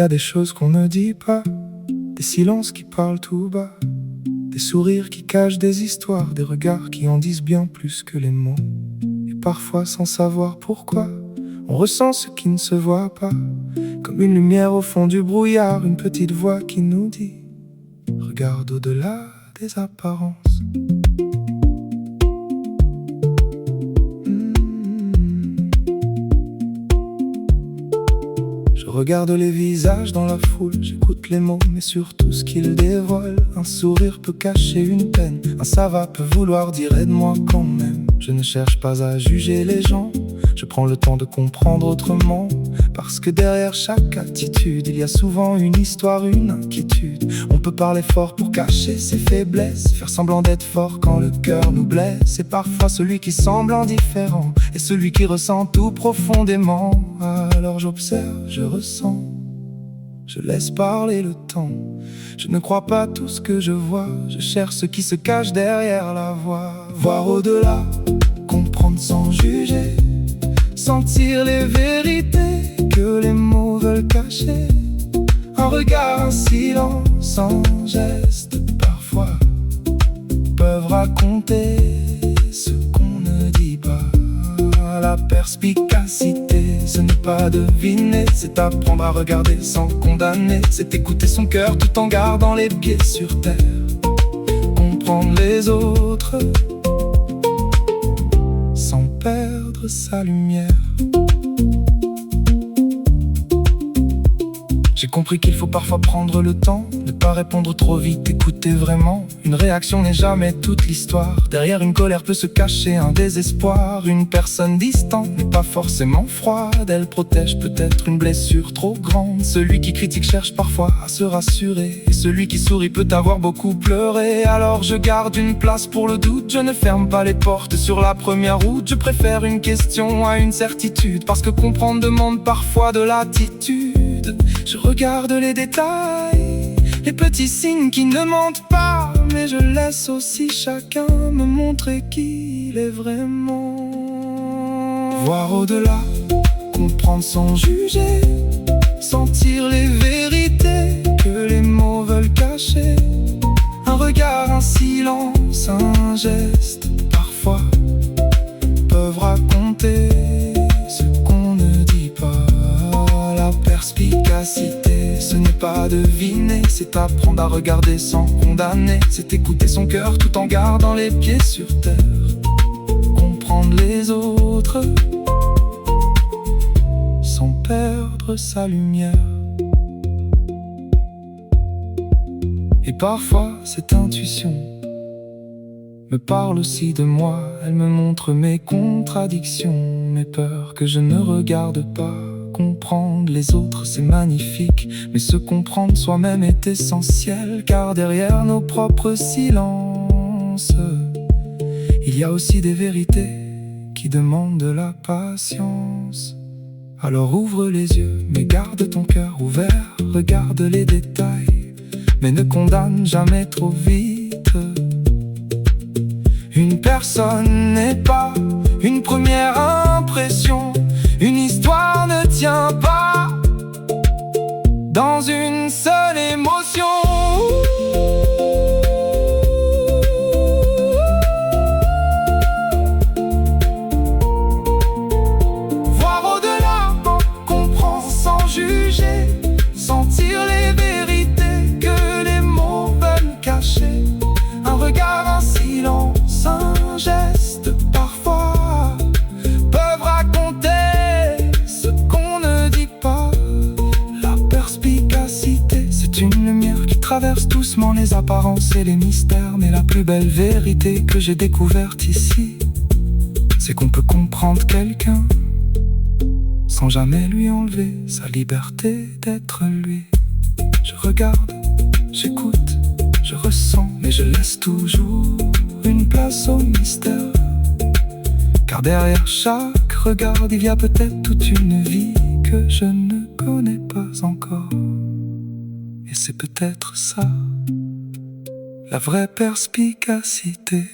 a des choses qu'on ne dit pas, des silences qui parlent tout bas, des sourires qui cachent des histoires, des regards qui en disent bien plus que les mots. Et parfois sans savoir pourquoi, on ressent ce qui ne se voit pas, comme une lumière au fond du brouillard, une petite voix qui nous dit: regarde au-delà des apparences. Je regarde les visages dans la foule, j'écoute les mots, mais surtout ce qu'ils dévoilent. Un sourire peut cacher une peine, un ça va peut vouloir dire aide-moi quand même. Je ne cherche pas à juger les gens, je prends le temps de comprendre autrement. Parce que derrière chaque attitude, il y a souvent une histoire, une inquiétude. On peut parler fort pour cacher ses faiblesses, faire semblant d'être fort quand le cœur nous blesse. Et parfois celui qui semble indifférent est celui qui ressent tout profondément. Alors j'observe, je ressens, je laisse parler le temps. Je ne crois pas tout ce que je vois, je cherche ce qui se cache derrière la voix. Voir au-delà, comprendre sans juger, sentir les vérités que les mots veulent cacher. Un regard, un silence, un geste parfois peuvent raconter ce qu'on ne dit pas. La perspicacité, ce n'est pas deviner, c'est apprendre à regarder sans condamner. C'est écouter son cœur tout en gardant les pieds sur terre. Comprendre les autres sans perdre sa lumière. J'ai compris qu'il faut parfois prendre le temps, ne pas répondre trop vite, écouter vraiment. Une réaction n'est jamais toute l'histoire. Derrière une colère peut se cacher un désespoir. Une personne distante n'est pas forcément froide, elle protège peut-être une blessure trop grande. Celui qui critique cherche parfois à se rassurer, et celui qui sourit peut avoir beaucoup pleuré. Alors je garde une place pour le doute, je ne ferme pas les portes sur la première route. Je préfère une question à une certitude, parce que comprendre demande parfois de l'attitude. Je regarde les détails, les petits signes qui ne mentent pas, mais je laisse aussi chacun me montrer qui il est vraiment. Voir au-delà, comprendre sans juger, sentir les vérités que les mots veulent cacher. Un regard, un silence, un geste parfois peuvent raconter ce qu'on ne dit pas. La perspicacité, ce n'est pas deviner, c'est apprendre à regarder sans condamner. C'est écouter son cœur tout en gardant les pieds sur terre. Comprendre les autres sans perdre sa lumière. Et parfois cette intuition me parle aussi de moi. Elle me montre mes contradictions, mes peurs que je ne regarde pas. Comprendre les autres c'est magnifique, mais se comprendre soi-même est essentiel. Car derrière nos propres silences, il y a aussi des vérités qui demandent de la patience. Alors ouvre les yeux, mais garde ton cœur ouvert. Regarde les détails, mais ne condamne jamais trop vite. Une personne n'est pas une première impression. Une histoire ne tient pas dans une seule émotion. Voir au-delà, comprendre sans juger, sentir les vérités que les mots veulent cacher. Un regard, un silence, un geste parfois peuvent raconter ce qu'on ne dit pas. La perspicacité, c'est une lumière qui traverse doucement les apparences et les mystères. Mais la plus belle vérité que j'ai découverte ici, c'est qu'on peut comprendre quelqu'un sans jamais lui enlever sa liberté d'être lui. Je regarde, j'écoute, je ressens, mais je laisse toujours une place au mystère. Car derrière chaque regard, il y a peut-être toute une vie que je ne connais pas encore. Et c'est peut-être ça, la vraie perspicacité.